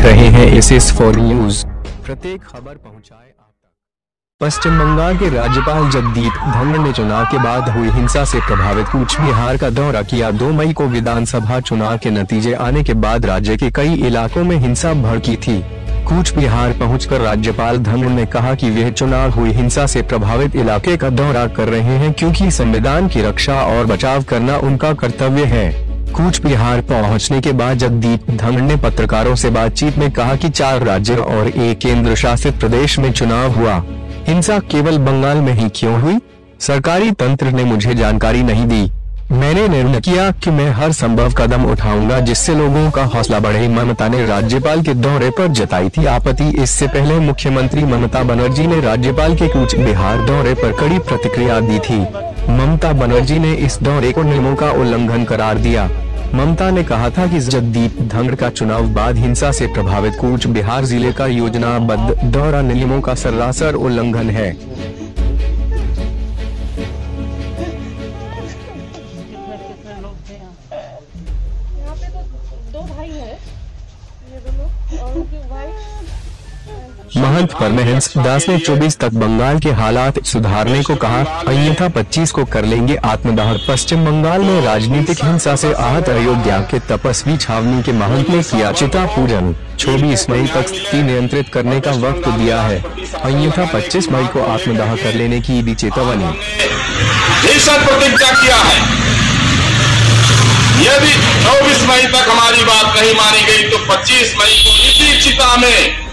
रहे हैं SS4 news. प्रत्येक खबर पहुंचाए आप तक। पश्चिम बंगाल के राज्यपाल जगदीप धनखड़ ने चुनाव के बाद हुई हिंसा से प्रभावित कूच बिहार का दौरा किया। 2 मई को विधानसभा चुनाव के नतीजे आने के बाद राज्य के कई इलाकों में हिंसा भड़की थी। कूच बिहार पहुंचकर राज्यपाल धनखड़ ने कहा कि वे चुनाव हुई हिंसा से प्रभावित इलाके का दौरा कर रहे हैं, क्योंकि संविधान की रक्षा और बचाव करना उनका कर्तव्य है। कूच बिहार पहुंचने के बाद जगदीप धनखड़ ने पत्रकारों से बातचीत में कहा कि 4 राज्य और 1 केंद्र शासित प्रदेश में चुनाव हुआ, हिंसा केवल बंगाल में ही क्यों हुई? सरकारी तंत्र ने मुझे जानकारी नहीं दी। मैंने निर्णय किया कि मैं हर संभव कदम उठाऊंगा जिससे लोगों का हौसला बढ़े। ममता ने राज्यपाल के दौरे पर जताई थी आपत्ति। इससे पहले मुख्यमंत्री ममता बनर्जी ने राज्यपाल के कूच बिहार दौरे पर कड़ी प्रतिक्रिया दी थी। ममता बनर्जी ने इस दौरे को नियमों का उल्लंघन करार दिया। ममता ने कहा था कि जगदीप धनखड़ का चुनाव बाद हिंसा से प्रभावित कूच बिहार जिले का योजनाबद्ध दौरा नियमों का सरासर उल्लंघन है। महंत परमहंस दास ने 24 तक बंगाल के हालात सुधारने को कहा, अन्यथा 25 को कर लेंगे आत्मदाह। पश्चिम बंगाल में राजनीतिक हिंसा से आहत अयोध्या के तपस्वी छावनी के महंत ने किया चिता पूजन। 24 मई तक स्थिति नियंत्रित करने का वक्त दिया है, अन्यथा 25 मई को आत्मदाह कर लेने की भी चेतावनी। प्रतिज्ञा किया है, यदि 24 मई तक हमारी बात नहीं मानी गई तो 25 मई को इसी चिता में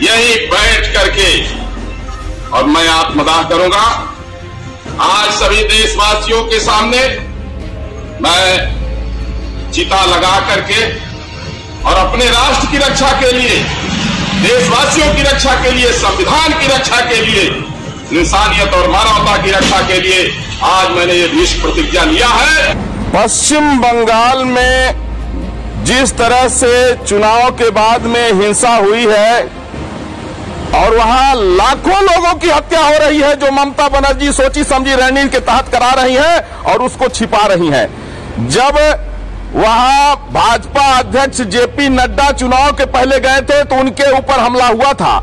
यही बैठ करके और मैं आत्मदाह करूंगा। आज सभी देशवासियों के सामने मैं चिता लगा करके और अपने राष्ट्र की रक्षा के लिए, देशवासियों की रक्षा के लिए, संविधान की रक्षा के लिए, इंसानियत और मानवता की रक्षा के लिए आज मैंने ये भीष्म प्रतिज्ञा लिया है। पश्चिम बंगाल में जिस तरह से चुनाव के बाद में हिंसा हुई है और वहां लाखों लोगों की हत्या हो रही है, जो ममता बनर्जी सोची समझी रणनीति के तहत करा रही हैं और उसको छिपा रही हैं। जब वहां भाजपा अध्यक्ष जेपी नड्डा चुनाव के पहले गए थे तो उनके ऊपर हमला हुआ था,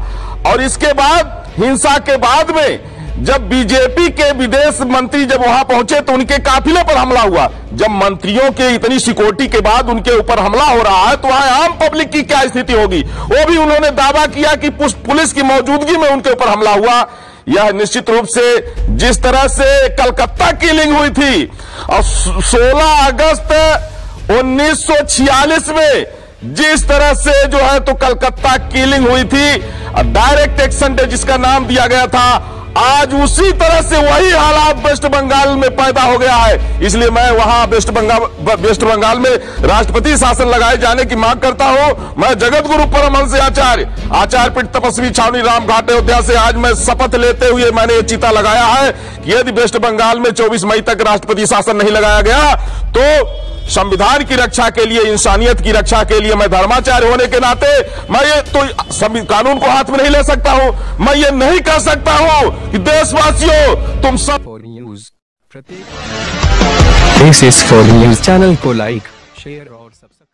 और इसके बाद हिंसा के बाद में जब बीजेपी के विदेश मंत्री जब वहां पहुंचे तो उनके काफिले पर हमला हुआ। जब मंत्रियों के इतनी सिक्योरिटी के बाद उनके ऊपर हमला हो रहा है तो वहां आम पब्लिक की क्या स्थिति होगी? वो भी उन्होंने दावा किया कि पुलिस की मौजूदगी में उनके ऊपर हमला हुआ। यह निश्चित रूप से जिस तरह से कलकत्ता किलिंग हुई थी और 16 अगस्त 1946 में जिस तरह से जो है तो कलकत्ता किलिंग हुई थी, डायरेक्ट एक्शन डे जिसका नाम दिया गया था, आज उसी तरह से वही हालात वेस्ट बंगाल में पैदा हो गया है। इसलिए मैं वहां वेस्ट बंगाल में राष्ट्रपति शासन लगाए जाने की मांग करता हूं। मैं जगत गुरु परमहंस आचार्य पीठ तपस्वी छावनी राम घाट अयोध्या से आज मैं शपथ लेते हुए मैंने ये चिता लगाया है कि यदि वेस्ट बंगाल में 24 मई तक राष्ट्रपति शासन नहीं लगाया गया तो संविधान की रक्षा के लिए, इंसानियत की रक्षा के लिए, मैं धर्माचार्य होने के नाते मैं ये तो कानून को हाथ में नहीं ले सकता हूं। मैं ये नहीं कह सकता हूं कि देशवासियों तुम सब SS4 न्यूज चैनल को लाइक, शेयर और सब्सक्राइब